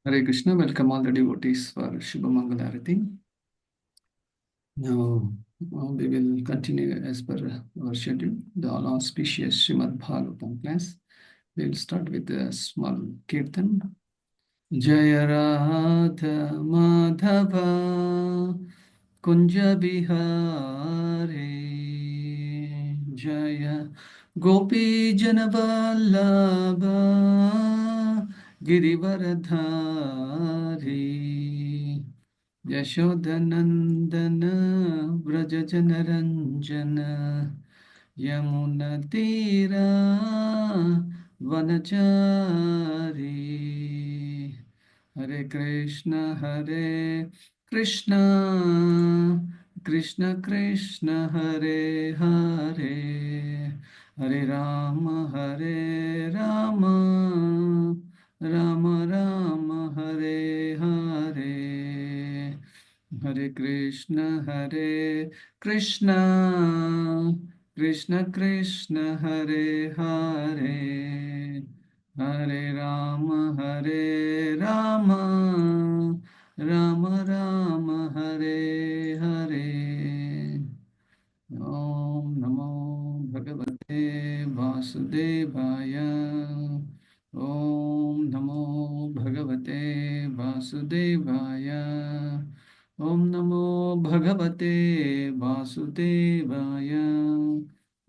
Hare Krishna, welcome all the devotees for Shubha Mangalarati. Now, we will continue as per our schedule, the all auspicious Srimad Bhagavatam class. We will start with a small kirtan. Jaya Radha Madhava Kunja Bihari Jaya Gopi Janavallabha Girivaradhari Yashodanandana Vrajajanaranjana Yamunatira Vanachari Hare Krishna, Krishna Krishna, Hare Hare, Hare Rama, Rama Rama, Hare Hare. Hare Krishna, Krishna Krishna, Hare Hare, Hare Rama, Rama Rama, Hare Hare. Om Namo Bhagavate Vasudevaya. Om Namo Bhagavate Vasudevaya. Om Namo Bhagavate Vasudevaya.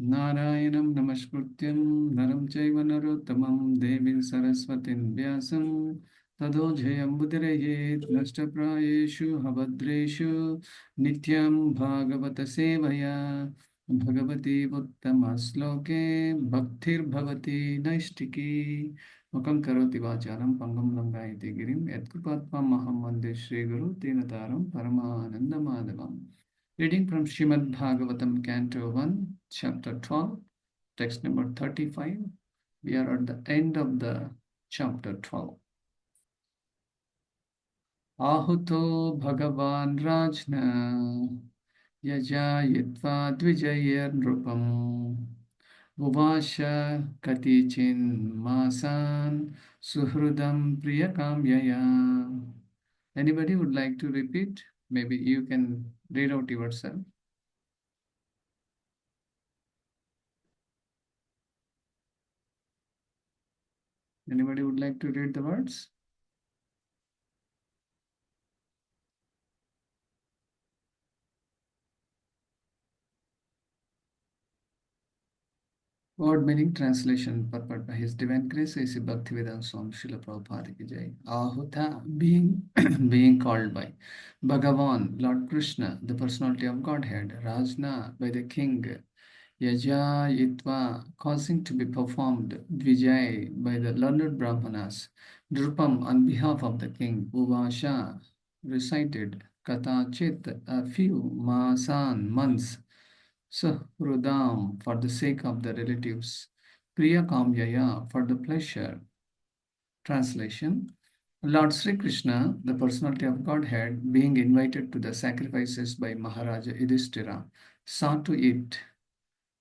Narayanam Namaskrutyam Naram Chaiva Narottamam Devim Saraswatim Vyasam Tado Jayam Budirayet Nashtaprayeshu Havadreshu Nityam Bhagavata Sevaya Bhagavati Uttama Sloke Bhaktir Bhavati Naistiki Mukam Karoti Vacharam Pangam Langayati Girim Yatkupatma Mahamande Sri Guru Tinataram Paramananda Madhavam. Reading from Srimad Bhagavatam, Canto 1, Chapter 12, text number 35. We are at the end of the Chapter 12. Ahuto Bhagavan Rajna Yajayitva Dvijayar Nrupam Vuvasha Katichin Masan Suhrudam Priyakamyaya. Anybody would like to repeat? Maybe you can read out yourself. Anybody would like to read the words? Word meaning translation purport by His Divine Grace A.C. Bhaktivedanta Swami Srila Prabhupada ki jai. Ahuta being being called by Bhagavan, Lord Krishna, the personality of Godhead, Rajna by the king, Yajayitva causing to be performed, Dvijay by the learned Brahmanas, Drupam on behalf of the king, Uvasha recited, Katachit a few, Masan months, Sahrudam for the sake of the relatives, Priya Kamyaya for the pleasure. Translation. Lord Sri Krishna, the personality of Godhead, being invited to the sacrifices by Maharaja Yudhishthira, saw to it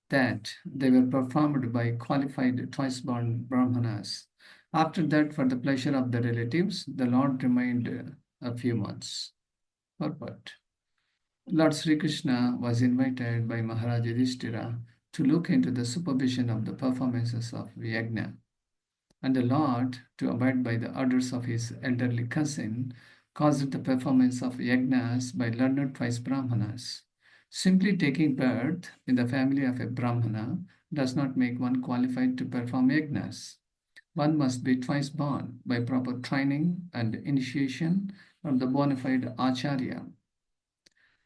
that they were performed by qualified twice-born Brahmanas. After that, for the pleasure of the relatives, the Lord remained a few months. Purport. Lord Sri Krishna was invited by Maharaja Yudhishthira to look into the supervision of the performances of Yajna, and the Lord, to abide by the orders of his elderly cousin, caused the performance of Yajnas by learned twice Brahmanas. Simply taking birth in the family of a Brahmana does not make one qualified to perform Yajnas. One must be twice born by proper training and initiation from the bona fide Acharya.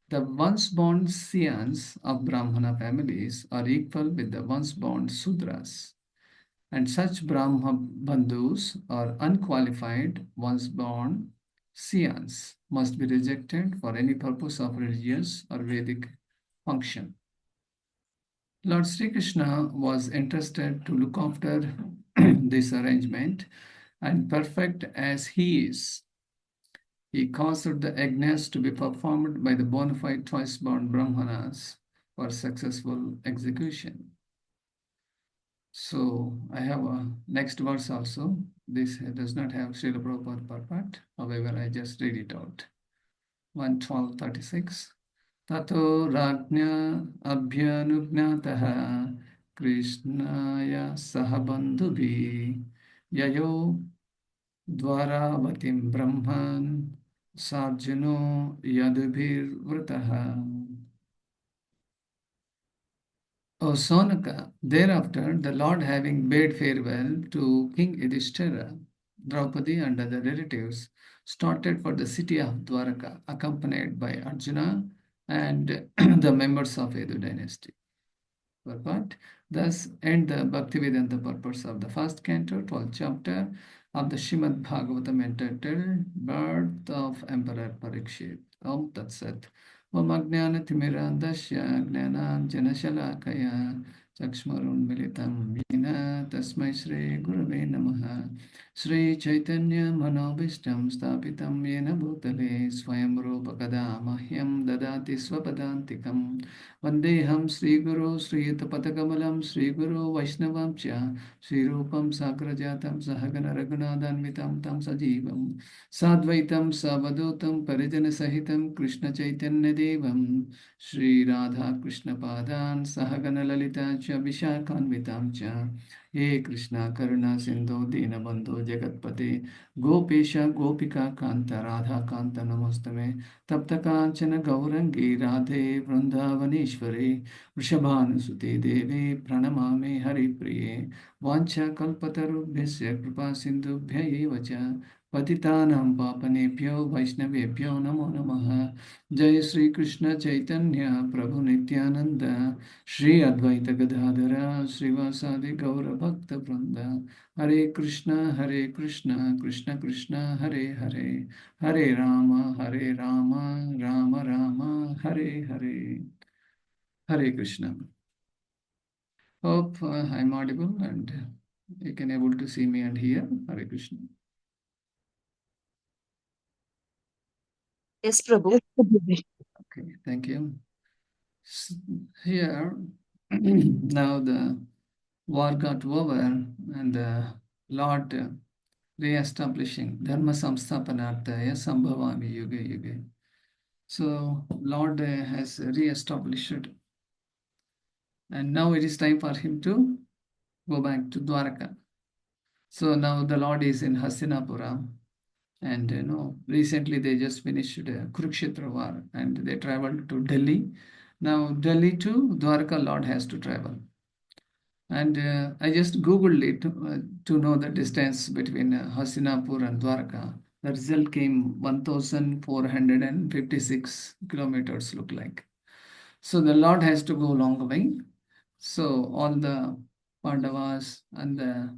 The once born Siyans of Brahmana families are equal with the once born Sudras, and such Brahma Bandhus are unqualified once born Siyans must be rejected for any purpose of religious or Vedic function. Lord Sri Krishna was entrusted to look after this arrangement, and perfect as he is, he caused the yajnas to be performed by the bona fide twice-born Brahmanas for successful execution. So I have a next verse also. This does not have Srila Prabhupada per part. However, I just read it out. 112:36. Tato rajna abhyanugnyataha Krishnaya sahabandhubi yayo dvaravatim brahman sarjano yadubhirvrataha. O Sonaka, thereafter the Lord having bade farewell to King Yudhishthira, Draupadi and other relatives, started for the city of Dwaraka, accompanied by Arjuna and the members of Edu dynasty. Purport. Thus end the Bhaktivedanta purpose of the first canto, 12th chapter of the Srimad Bhagavatam entitled Birth of Emperor Parikshit. Om Tat Sat. Om Ajnanatimirandasya Jnananjanashalakaya Chakshmarunmilitam Yena Tasmai Shri Gurave Namaha. Shri Chaitanya Manobishtam Stapitam Yena Bhutale Swayam Rupa Kada Mahyam Dadati Swapadantikam Vandeham Sri Guru Sri Tapatakabalam Sri Guru Vaishnavam Cha Sri Rupam Sagrajatam Sahagana Raghunadanvitam Tam Sajivam Sadvaitam Savadutam Parijana Sahitam Krishna Chaitanya Devam Sri Radha Krishna Padan Sahagana Lalita Cha Vishakhanvitam Cha He Krishna Karuna Sindhu Dinabandhu Jagatpate Gopesha Gopika Kanta Radha Kanta Namostame तप्त कांचन गौरंगी राधे वृंदावनेश्वरे वृषभानुसुते देवे प्रणमामि हरिप्रिये वाञ्छाकल्पतरुभ्यश्च कृपा सिन्धुभ्य एव च पतितानां पापनेभ्यो वैष्णवेभ्यो नमो नमः जय श्री कृष्ण चैतन्य प्रभु नित्यानंद श्री अद्वैत गदाधर श्रीवासादि गौर भक्त वृंद हरे Krishna Krishna Krishna Hare Hare Hare Rama, Rama Rama, Hare Hare. Hare Krishna. Hope I'm audible and you can able to see me and hear. Hare Krishna. Yes, Prabhu. Okay, thank you. Here, now the war got over and the Lord re-establishing Dharma Samsthapanarthaya Sambhavami Yuga Yuga. So Lord has re-established and now it is time for him to go back to Dwaraka. So now the Lord is in Hastinapura, and recently they just finished Kurukshetra war, and they traveled to Delhi. Now Delhi to Dwaraka, Lord has to travel, and I just googled it to know the distance between Hastinapur and Dwaraka. The result came 1,456 kilometers. Look like. So the Lord has to go long way. So all the Pandavas and the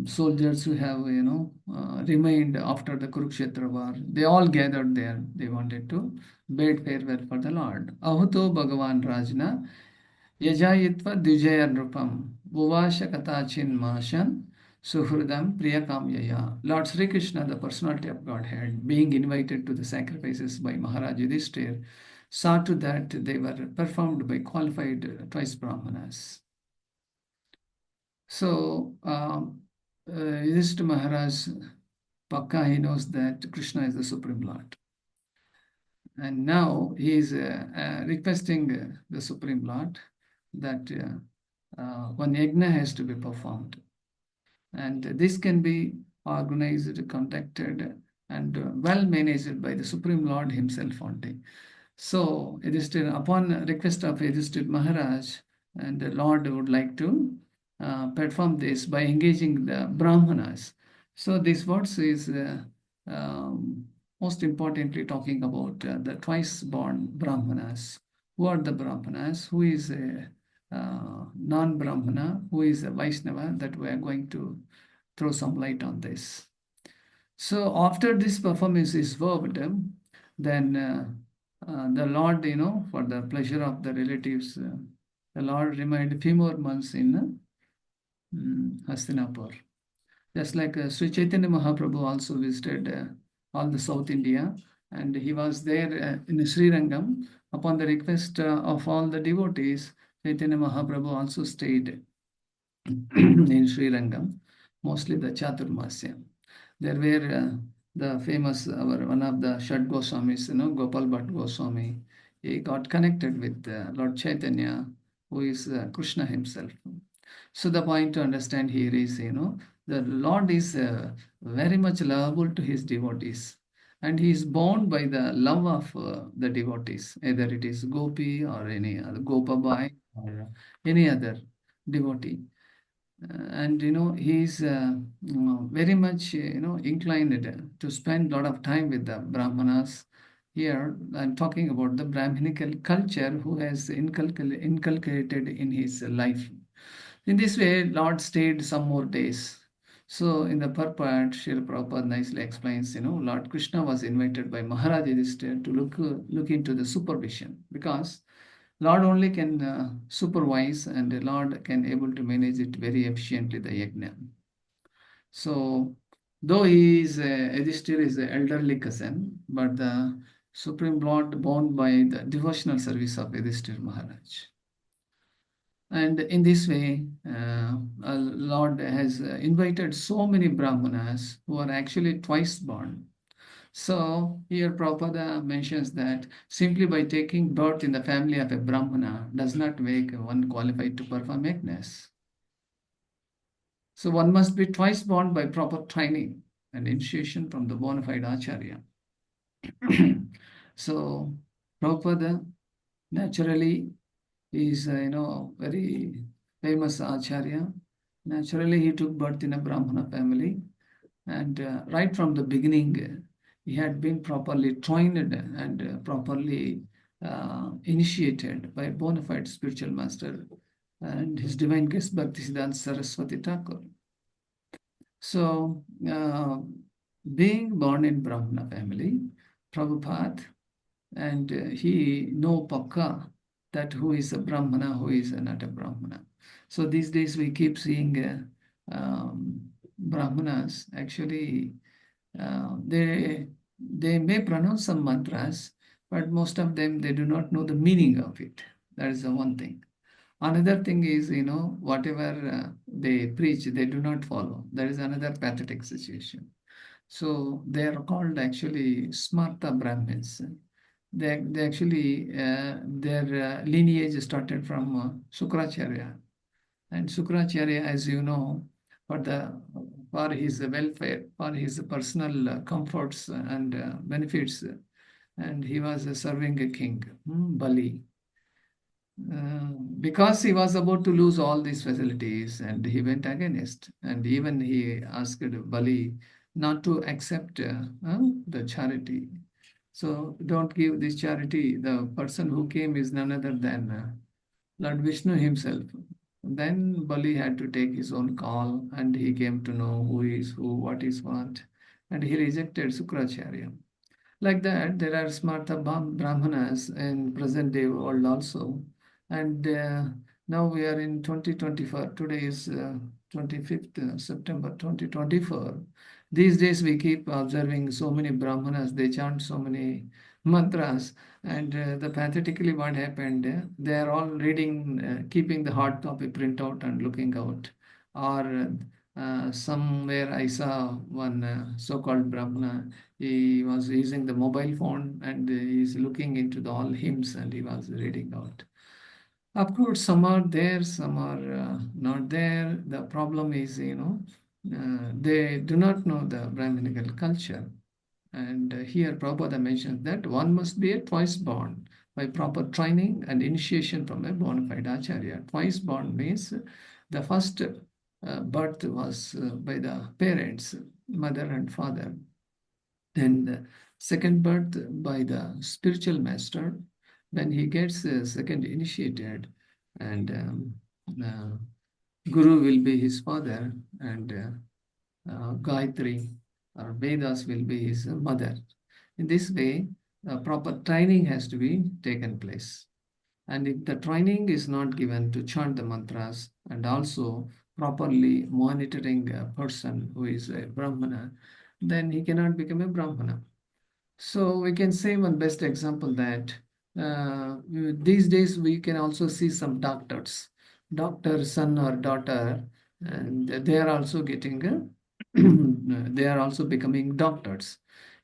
soldiers who have remained after the Kurukshetra war, they all gathered there. They wanted to bid farewell for the Lord. Ahuto Bhagavan Rajna Yajayitva Dijaya Nrupam Bhuvasha Katachin Mashan Suhridam Priyakamyaya. Lord Sri Krishna, the personality of Godhead, being invited to the sacrifices by Maharaj Yudhishthir, saw to that they were performed by qualified twice Brahmanas. So, Yudhishthira Maharaj, Pakka, he knows that Krishna is the Supreme Lord. And now he is requesting the Supreme Lord that one yajna has to be performed. And this can be organized, conducted, and well managed by the Supreme Lord himself only. So, Yudhishthira, upon request of Yudhishthira Maharaj, and the Lord would like to perform this by engaging the Brahmanas. So, this verse is most importantly talking about the twice born Brahmanas. Who are the Brahmanas? Who is a non-Brahmana? Who is a Vaishnava? That we are going to throw some light on this. So, after this performance is over, then the Lord, for the pleasure of the relatives, the Lord remained a few more months in Hastinapur. Just like Sri Chaitanya Mahaprabhu also visited all the South India, and he was there in Sri Rangam. Upon the request of all the devotees, Chaitanya Mahaprabhu also stayed in Sri Rangam. mostly the Chaturmasya. There were the famous, one of the Shad Goswamis, Gopal Bhatt Goswami. He got connected with Lord Chaitanya, who is Krishna himself. So the point to understand here is, the Lord is very much lovable to his devotees, and he is bound by the love of the devotees, either it is Gopi or any other Gopabai or any other devotee. And he is very much inclined to spend a lot of time with the Brahmanas. Here I'm talking about the Brahminical culture who has inculcated in his life. In this way, Lord stayed some more days. So in the purport, Srila Prabhupada nicely explains, Lord Krishna was invited by Maharaj Yudhishthira to look into the supervision, because Lord only can supervise, and the Lord can able to manage it very efficiently, the yajna. So though he is Yudhishthira is the elderly cousin, but the Supreme Lord bound by the devotional service of Yudhishthira Maharaj. And in this way, Lord has invited so many Brahmanas who are actually twice born. So here Prabhupada mentions that simply by taking birth in the family of a Brahmana does not make one qualified to perform yajnas. So one must be twice born by proper training and initiation from the bona fide Acharya. So Prabhupada naturally is very famous Acharya. Naturally, he took birth in a Brahmana family, and right from the beginning, he had been properly trained and properly initiated by a bona fide spiritual master and his divine guest Bhaktisiddhanta Saraswati Thakur. So, being born in Brahmana family, Prabhupada, and he know pakka that who is a Brahmana, who is not a Brahmana. So these days we keep seeing Brahmanas actually they may pronounce some mantras, but most of them they do not know the meaning of it. That is the one thing. Another thing is, whatever they preach, they do not follow. That is another pathetic situation. So they are called actually Smarta Brahmins. They actually, their lineage started from Sukracharya. And Sukracharya, as you know, for his welfare, for his personal comforts and benefits, and he was serving a king, Bali. Because he was about to lose all these facilities, and he went against, and even he asked Bali not to accept the charity. So don't give this charity. The person who came is none other than Lord Vishnu himself. Then Bali had to take his own call, and he came to know who is who, what is what, and he rejected Sukracharya. Like that, there are smarta Brahmanas in present day world also. And now we are in 2024. Today is 25th September 2024. These days we keep observing so many Brahmanas. They chant so many mantras. And the pathetically what happened, they are all reading, keeping the hard copy printout and looking out. Or somewhere I saw one so-called Brahmana. He was using the mobile phone and he's looking into the all hymns and he was reading out. Of course, some are there, some are not there. The problem is, they do not know the Brahminical culture. And here Prabhupada mentions that one must be a twice born by proper training and initiation from a bona fide Acharya. Twice born means the first birth was by the parents, mother and father. Then the second birth by the spiritual master. When he gets second initiated, and Guru will be his father, and Gayatri or Vedas will be his mother. In this way, proper training has to be taken place. And if the training is not given to chant the mantras and also properly monitoring a person who is a Brahmana, then he cannot become a Brahmana. So we can say one best example that these days we can also see some doctors, doctor son or daughter, and they are also getting they are also becoming doctors.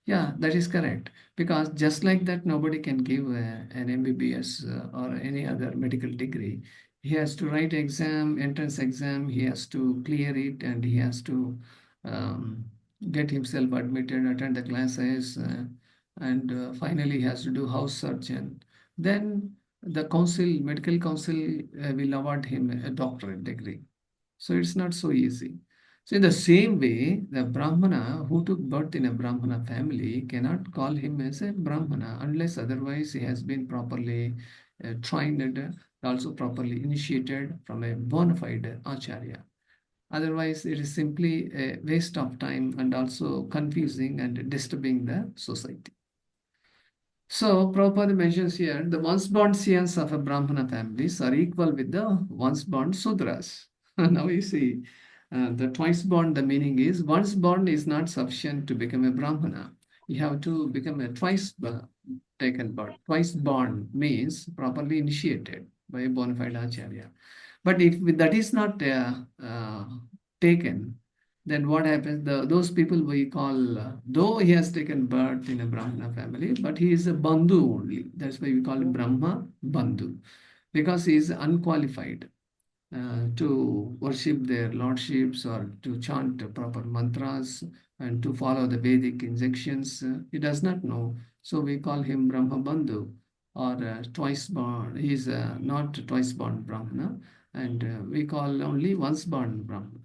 Yeah, that is correct. Because just like that, nobody can give an MBBS or any other medical degree. He has to write exam, entrance exam. He has to clear it, and he has to um, get himself admitted, attend the classes, and finally he has to do house search. And then the council, medical council, will award him a doctorate degree. So it's not so easy. So in the same way, the Brahmana who took birth in a Brahmana family cannot call him as a Brahmana unless otherwise he has been properly trained, also properly initiated from a bona fide Acharya. Otherwise, it is simply a waste of time and also confusing and disturbing the society. So, Prabhupada mentions here the once born Siyans of a Brahmana families are equal with the once born Sudras. Now you see, the twice born, the meaning is once born is not sufficient to become a Brahmana. You have to become a taken birth. Twice born means properly initiated by a bona fide Acharya. But if that is not taken, then what happens? Those people we call, though he has taken birth in a Brahmana family, but he is a Bandhu only. That's why we call him Brahma Bandhu, because he is unqualified to worship their lordships or to chant proper mantras and to follow the Vedic injunctions. He does not know. So we call him Brahma Bandhu or twice born. He is not twice born Brahmana, and we call only once born Brahmana.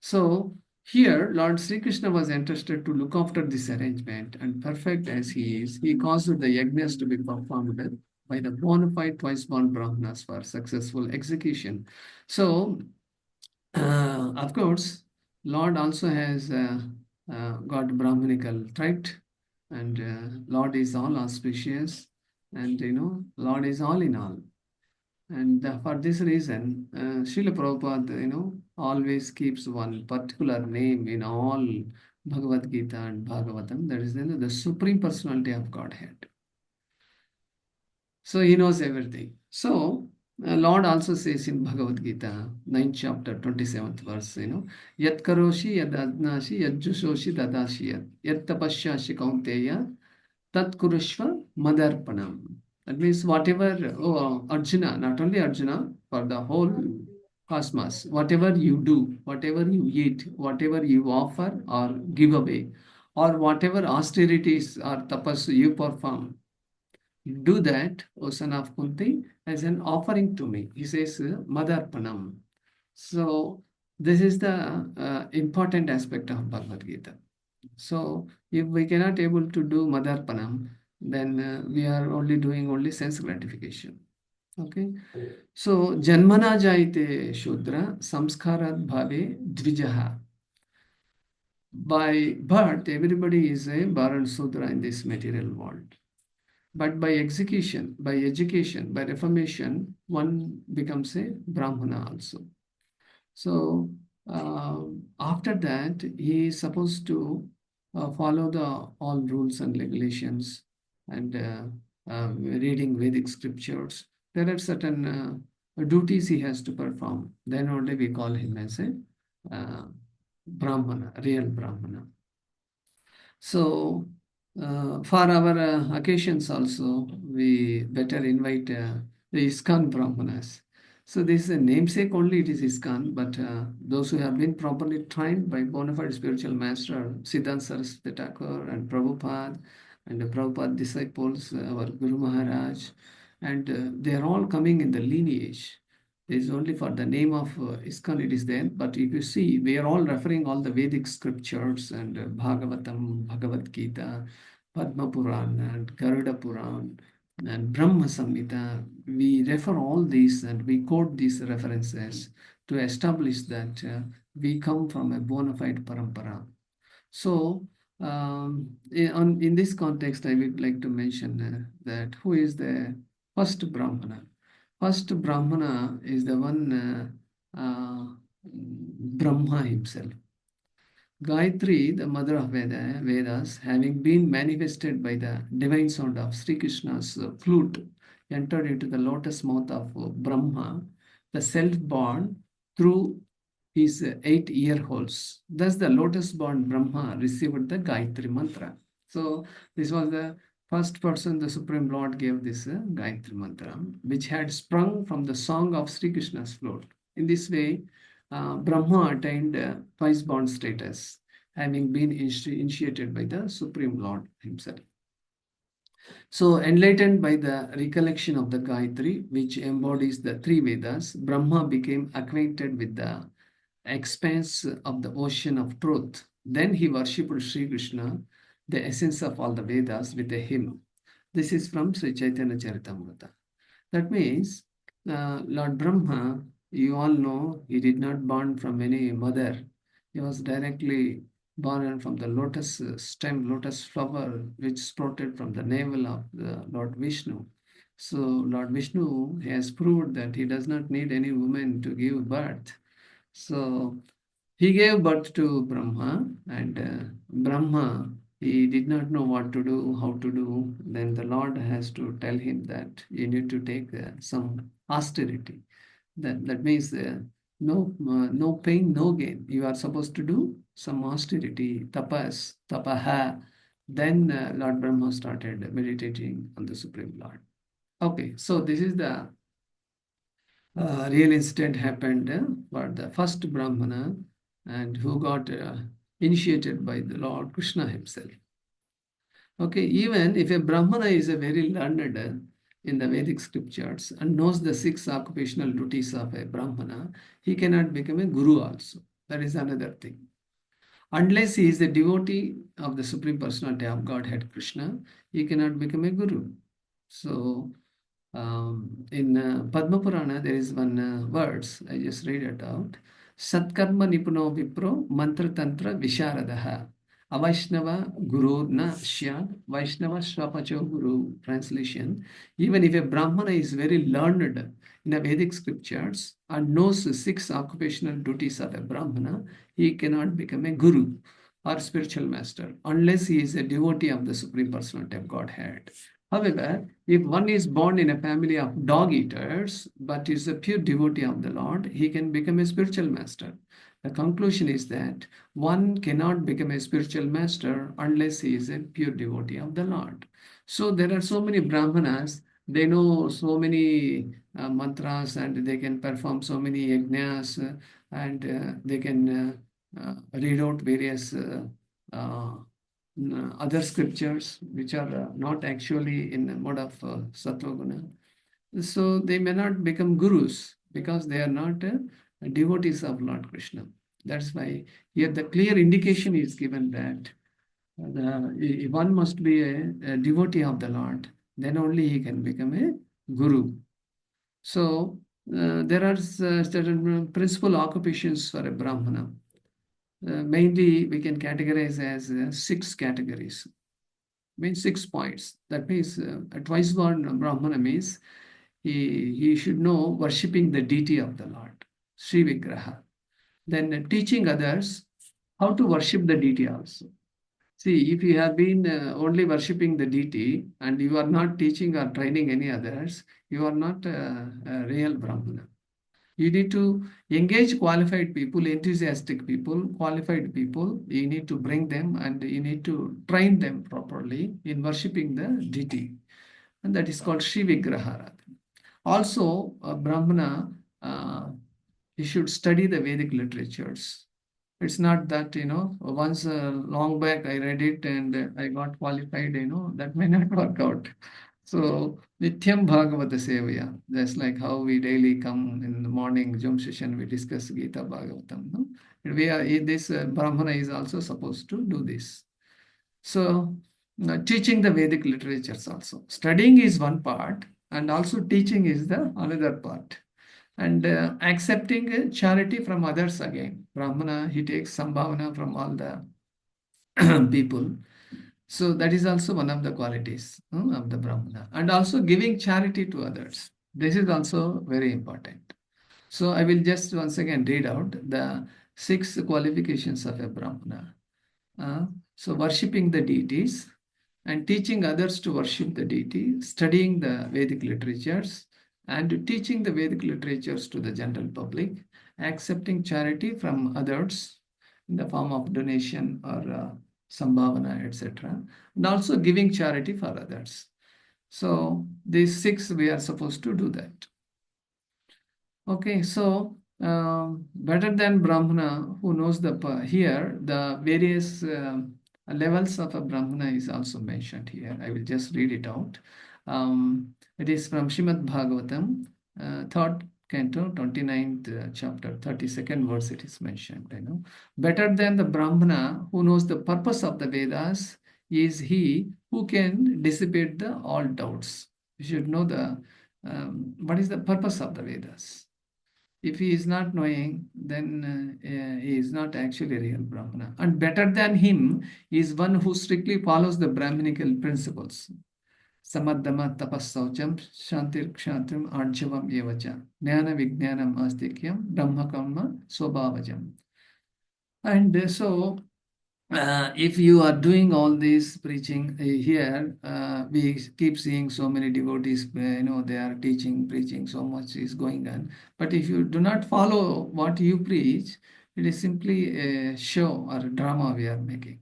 So here, Lord Sri Krishna was entrusted to look after this arrangement, and perfect as he is, he caused the yajnas to be performed by the bona fide twice born Brahmanas for successful execution. So, of course, Lord also has got Brahminical trait, and Lord is all auspicious, and Lord is all in all. And for this reason, Srila Prabhupada, always keeps one particular name in all Bhagavad Gita and Bhagavatam. That is the Supreme Personality of Godhead. So he knows everything. So Lord also says in Bhagavad Gita, 9th chapter, 27th verse, Yat karoshi yad adnashi yad jushoshi dadashi yat tapasyashi kaunteya tat kurushva madarpanam. That means whatever, Arjuna, not only Arjuna, for the whole cosmos, whatever you do, whatever you eat, whatever you offer or give away, or whatever austerities or tapas you perform, do that, O son of Kunti, as an offering to me. He says, Madarpanam. So, this is the important aspect of Bhagavad Gita. So, if we cannot able to do Madarpanam, then we are only doing only sense gratification. Okay. So, Janmana Jaite Shudra Samskarat Bhave Dvijaha. By birth, everybody is a Baran Sudra in this material world. But by execution, by education, by reformation, one becomes a Brahmana also. So after that, he is supposed to follow the all rules and regulations and reading Vedic scriptures. There are certain duties he has to perform. Then only we call him as a Brahmana, real Brahmana. So, for our occasions also, we better invite the ISKCON Brahmanas. So, this is a namesake only, it is ISKCON, but those who have been properly trained by bona fide spiritual master, Siddhanta Saraswati Thakur and Prabhupada, and the Prabhupada disciples, our Guru Maharaj, and they are all coming in the lineage. It is only for the name of ISKCON it is there, but if you see, we are all referring all the Vedic scriptures and Bhagavatam, Bhagavad Gita, Padma Purana, and Garuda Purana, and Brahma Samhita. We refer all these and we quote these references to establish that we come from a bona fide parampara. So, in this context, I would like to mention that who is the first Brahmana? First Brahmana is the one Brahma himself. Gayatri, the mother of Vedas, having been manifested by the divine sound of Sri Krishna's flute, entered into the lotus mouth of Brahma, the self-born, through his 8 ear holes. Thus, the lotus-born Brahma received the Gayatri mantra. So, this was the first person the Supreme Lord gave this Gayatri mantra, which had sprung from the song of Sri Krishna's flute. In this way, Brahma attained twice-born status, having been initiated by the Supreme Lord himself. So, enlightened by the recollection of the Gayatri, which embodies the three Vedas, Brahma became acquainted with the expanse of the ocean of truth. Then he worshipped Sri Krishna, the essence of all the Vedas, with a hymn. This is from Sri Chaitanya Charitamrita. That means Lord Brahma, you all know, he did not born from any mother. He was directly born from the lotus stem, lotus flower, which sprouted from the navel of the Lord Vishnu. So Lord Vishnu has proved that he does not need any woman to give birth. So he gave birth to Brahma, and Brahma, he did not know what to do, how to do. Then the Lord has to tell him that you need to take some austerity. That means no pain, no gain. You are supposed to do some austerity, tapas, tapaha. Then Lord Brahma started meditating on the Supreme Lord. Okay, so this is the real incident happened for the first Brahmana and who got initiated by the Lord Krishna himself. Okay, even if a Brahmana is a very learned in the Vedic scriptures and knows the 6 occupational duties of a Brahmana, he cannot become a guru also. That is another thing. Unless he is a devotee of the Supreme Personality of Godhead Krishna, he cannot become a guru. So in Padma Purana, there is one words, I just read it out. Satkarma nipuno vipro mantra tantra visharadaha. Avaishnava guru na syad, Vaishnava swapacho guru. Translation: even if a Brahmana is very learned in the Vedic scriptures and knows the 6 occupational duties of a Brahmana, he cannot become a guru or spiritual master unless he is a devotee of the Supreme Personality of Godhead. However, if one is born in a family of dog eaters but is a pure devotee of the Lord, he can become a spiritual master. The conclusion is that one cannot become a spiritual master unless he is a pure devotee of the Lord. So there are so many Brahmanas, they know so many mantras and they can perform so many yajnas and they can read out various other scriptures which are not actually in the mode of Sattva-guna. So they may not become gurus because they are not devotees of Lord Krishna. That's why here the clear indication is given that one must be a devotee of the Lord, then only he can become a guru. So there are certain principal occupations for a Brahmana. Mainly we can categorize as 6 categories. Means 6 points. That means a twice-born Brahmana means he should know worshipping the deity of the Lord, Sri Vigraha. Then teaching others how to worship the deity also. See, if you have been only worshipping the deity and you are not teaching or training any others, you are not a real Brahmana. You need to engage qualified people, enthusiastic people, qualified people. You need to bring them and you need to train them properly in worshipping the deity. And that is called Sri Vigraha. Also, Brahmana, he should study the Vedic literatures. It's not that, once long back I read it and I got qualified, that may not work out. So, Nityam Bhagavata Sevaya, that's like how we daily come in the morning Zoom session, we discuss Gita Bhagavatam. No? This Brahmana is also supposed to do this. So, teaching the Vedic literatures also. Studying is one part, and also teaching is the another part. And accepting charity from others again. Brahmana, he takes sambhavana from all the people. So that is also one of the qualities of the Brahmana. And also giving charity to others. This is also very important. So I will just once again read out the 6 qualifications of a Brahmana. So worshipping the deities and teaching others to worship the deity, studying the Vedic literatures, and teaching the Vedic literatures to the general public, accepting charity from others in the form of donation or sambhavana, etc., and also giving charity for others. So these six we are supposed to do that. Okay, so better than Brahmana, who knows here the various levels of a Brahmana is also mentioned here. I will just read it out. It is from Shrimad Bhagavatam, third canto, 29th chapter, 32nd verse. It is mentioned. Better than the Brahmana, who knows the purpose of the Vedas, is he who can dissipate all doubts. You should know what is the purpose of the Vedas. If he is not knowing, then he is not actually a real Brahmana. And better than him is one who strictly follows the Brahminical principles. Samadhama tapassaucham shantir kshatrim arjavam evacha jnana vijnanam astikyam brahma karma swabhavajam. And so if you are doing all this preaching here, we keep seeing so many devotees, they are teaching, preaching, so much is going on. But if you do not follow what you preach, it is simply a show or a drama we are making.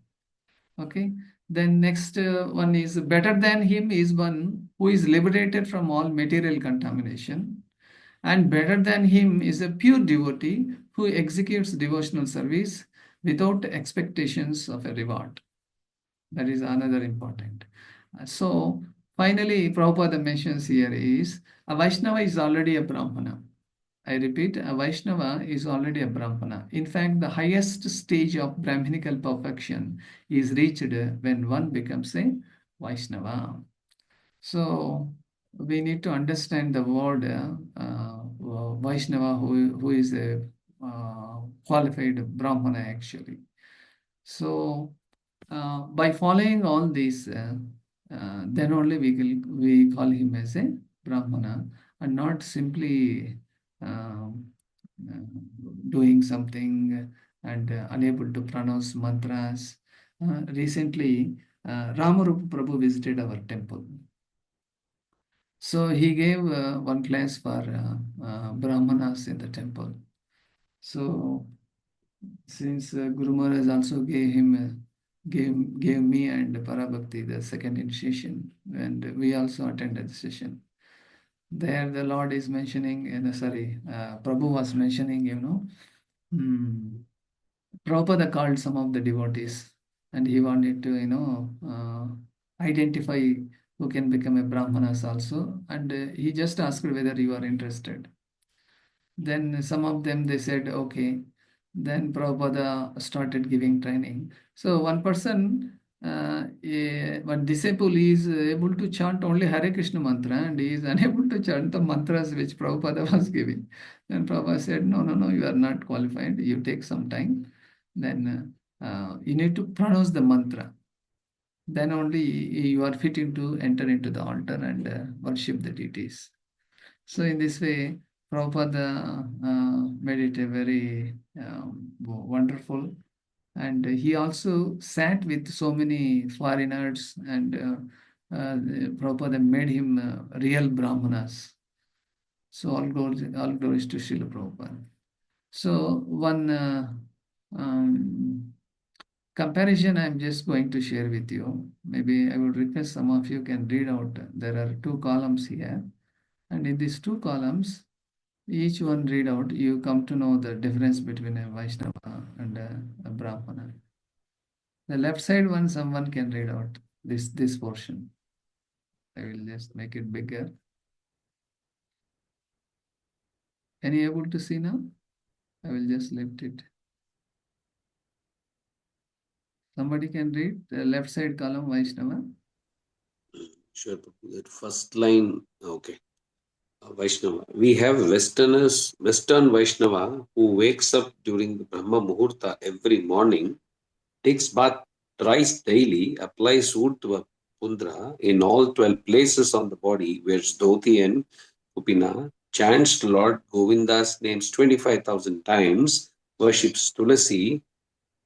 Okay. Then next one is better than him is one who is liberated from all material contamination. And better than him is a pure devotee who executes devotional service without expectations of a reward. That is another important. So finally, Prabhupada mentions here is a Vaishnava is already a Brahmana. I repeat, a Vaishnava is already a Brahmana. In fact, the highest stage of Brahminical perfection is reached when one becomes a Vaishnava. So we need to understand the word Vaishnava, who is a qualified Brahmana actually. So by following all these, then only we call him as a Brahmana, and not simply doing something and unable to pronounce mantras. Recently, Ramarupa Prabhu visited our temple. So he gave one class for Brahmanas in the temple. So since Guru Maharaj also gave me and Parabhakti the second initiation, and we also attended the session. There the Lord is mentioning, Prabhu was mentioning, Prabhupada called some of the devotees, and he wanted to, identify who can become a Brahmanas also, and he just asked whether you are interested. Then some of them, they said, okay. Then Prabhupada started giving training. So one person, one disciple is able to chant only Hare Krishna mantra, and he is unable to chant the mantras which Prabhupada was giving. Then Prabhupada said, no, you are not qualified. You take some time. Then you need to pronounce the mantra. Then only you are fit to enter into the altar and worship the deities. So in this way, Prabhupada made it a very wonderful. And he also sat with so many foreigners, and Prabhupada made him real Brahmanas. So all glories to Srila Prabhupada. So one comparison I'm just going to share with you. Maybe I would request some of you can read out. There are two columns here. And in these two columns, each one read out, you come to know the difference between a Vaishnava and a Brahmana. The left side one, someone can read out this portion. I will just make it bigger. Can you able to see now? I will just lift it. Somebody can read the left side column, Vaishnava. Sure, that first line, okay. Vaishnava. We have Western Vaishnava who wakes up during the Brahma Muhurta every morning, takes bath thrice daily, applies wood to a pundra in all 12 places on the body, wears dhoti and kupina, chants Lord Govinda's names 25,000 times, worships Tulasi,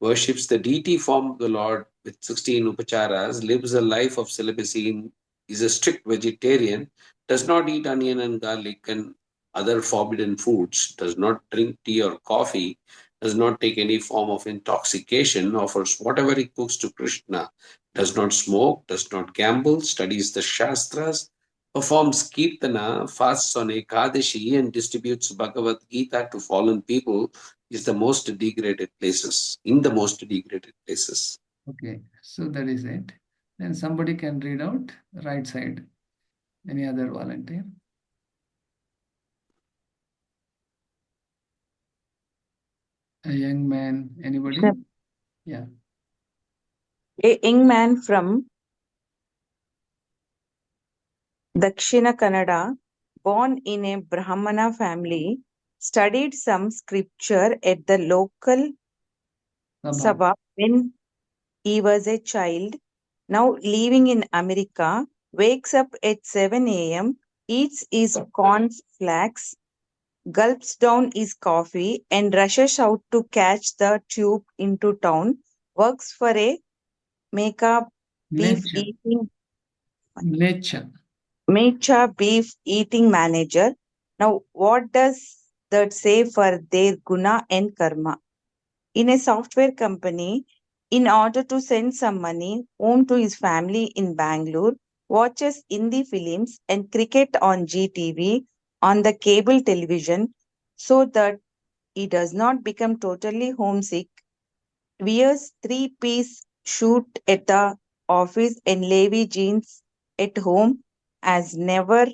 worships the deity form of the Lord with 16 upacharas, lives a life of celibacy, is a strict vegetarian, does not eat onion and garlic, and other forbidden foods, does not drink tea or coffee, does not take any form of intoxication, offers whatever he cooks to Krishna, does not smoke, does not gamble, studies the Shastras, performs Kirtana, fasts on Ekadashi, and distributes Bhagavad Gita to fallen people, is the most degraded places, in the most degraded places. Okay, so that is it. Then somebody can read out right side. Any other volunteer? A young man, anybody? Yeah. A young man from Dakshina Kannada, born in a Brahmana family, studied some scripture at the local Sabha. Sabha when he was a child. Now living in America, wakes up at 7 a.m., eats his cornflakes, gulps down his coffee, and rushes out to catch the tube into town. Works for a Mecca beef Nature. eating Nature. Mecha beef eating manager. Now, what does that say for their guna and karma? In a software company, in order to send some money home to his family in Bangalore, watches Hindi films and cricket on GTV on the cable television so that he does not become totally homesick, wears three-piece suit at the office and Levi jeans at home, has never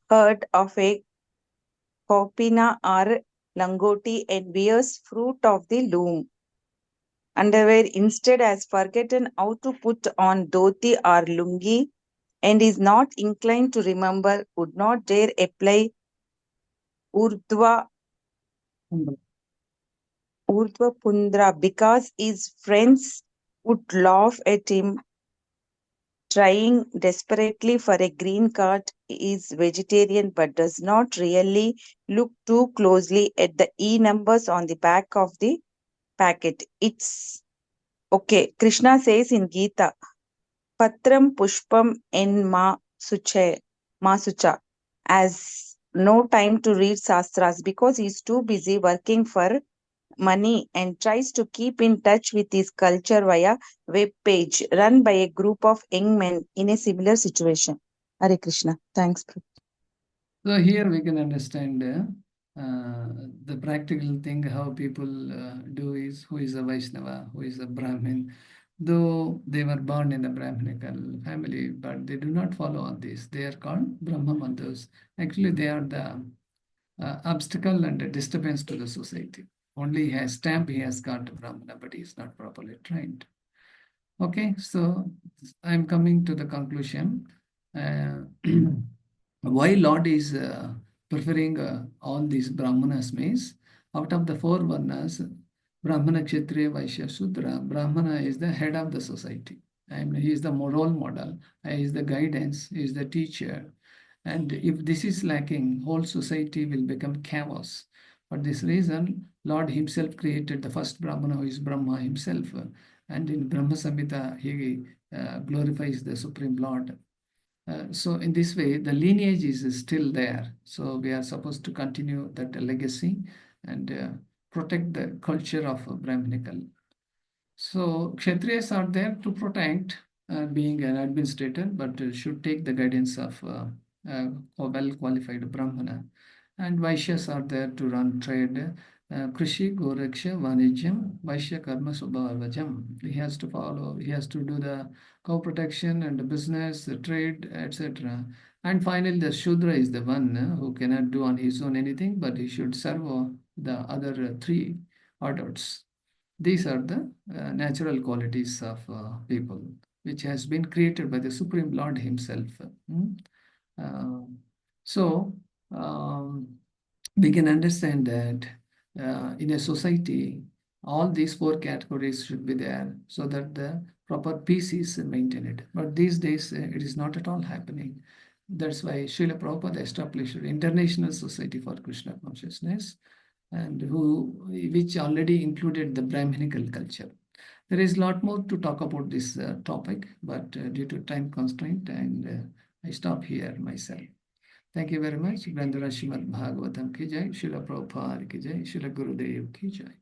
heard of a kopina or langoti and wears fruit of the loom underwear instead, has forgotten how to put on dhoti or lungi and is not inclined to remember, would not dare apply urdhva urdhva pundra because his friends would laugh at him trying desperately for a green card, is vegetarian but does not really look too closely at the E numbers on the back of the packet. It's okay. Krishna says in Gita, Patram Pushpam en Ma Sucha, has no time to read Sastras because he's too busy working for money and tries to keep in touch with his culture via web page run by a group of young men in a similar situation. Hare Krishna. Thanks. So here we can understand the practical thing how people do is who is a Vaishnava, who is a Brahmin, though they were born in a Brahminical family, but they do not follow all this. They are called Brahma Madhus. Actually, they are the obstacle and a disturbance to the society. Only he has stamp, he has got Brahmana, but he is not properly trained. Okay, so I'm coming to the conclusion. Uh, why Lord is preferring all these Brahmanas means out of the four Varnas, Brahmana, Kshatriya, Vaishya, Sudra, Brahmana is the head of the society. And he is the moral model, he is the guidance, he is the teacher. And if this is lacking, whole society will become chaos. For this reason, Lord himself created the first Brahmana who is Brahma himself. And in Brahma Samhita, he glorifies the Supreme Lord. So in this way, the lineage is still there. So we are supposed to continue that legacy and protect the culture of Brahminical. So Kshatriyas are there to protect being an administrator, but should take the guidance of a well-qualified Brahmana. And Vaishyas are there to run trade. Krishi, Goraksha, Vanijam, Vaishya Karma Subhavajam. He has to follow, he has to do the cow protection and the business, the trade, etc. And finally, the Shudra is the one who cannot do on his own anything, but he should serve the other three orders. These are the natural qualities of people, which has been created by the Supreme Lord Himself. Mm. Uh, so we can understand that in a society, all these four categories should be there so that the proper peace is maintained. But these days, it is not at all happening. That's why Srila Prabhupada established International Society for Krishna Consciousness, and which already included the Brahminical culture. There is a lot more to talk about this topic, but due to time constraint, and I stop here myself. Thank you very much. Grandara Srimad Bhagavatam ki jai, Srila Prabhupada ki jai, Srila Gurudev ki jai.